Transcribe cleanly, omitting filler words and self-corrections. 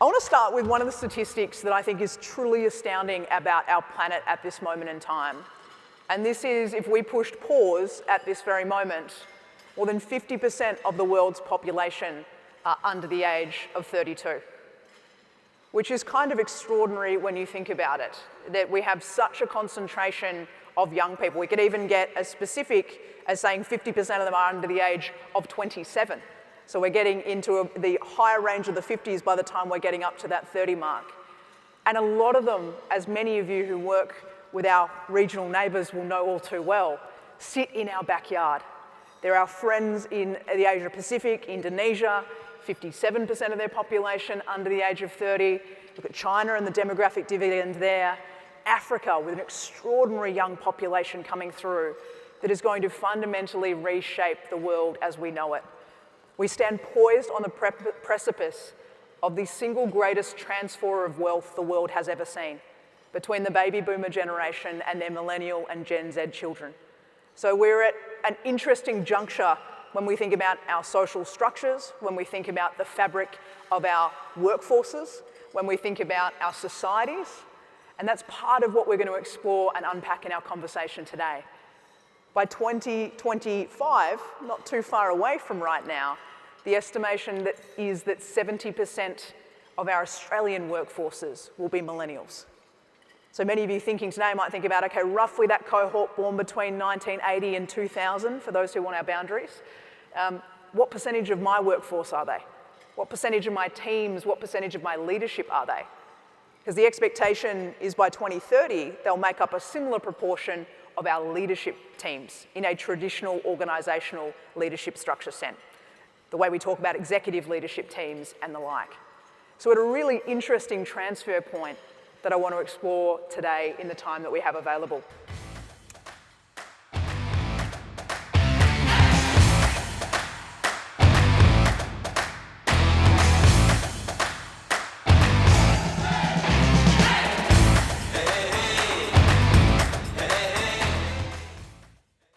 I want to start with one of the statistics that I think is truly astounding about our planet at this moment in time. And this is, if we pushed pause at this very moment, more than 50% of the world's population are under the age of 32. Which is kind of extraordinary when you think about it, that we have such a concentration of young people. We could even get as specific as saying 50% of them are under the age of 27. So we're getting into the higher range of the 50s by the time we're getting up to that 30 mark. And a lot of them, as many of you who work with our regional neighbours will know all too well, sit in our backyard. They're our friends in the Asia Pacific, Indonesia, 57% of their population under the age of 30. Look at China and the demographic dividend there. Africa with an extraordinary young population coming through that is going to fundamentally reshape the world as we know it. We stand poised on the precipice of the single greatest transfer of wealth the world has ever seen between the baby boomer generation and their millennial and Gen Z children. So we're at an interesting juncture when we think about our social structures, when we think about the fabric of our workforces, when we think about our societies, and that's part of what we're going to explore and unpack in our conversation today. By 2025, not too far away from right now, the estimation is that 70% of our Australian workforces will be millennials. So many of you thinking today might think about, okay, roughly that cohort born between 1980 and 2000, for those who want our boundaries. What percentage of my workforce are they? What percentage of my teams, what percentage of my leadership are they? Because the expectation is by 2030, they'll make up a similar proportion of our leadership teams in a traditional organisational leadership structure sense, the way we talk about executive leadership teams and the like. So at a really interesting transfer point that I want to explore today in the time that we have available.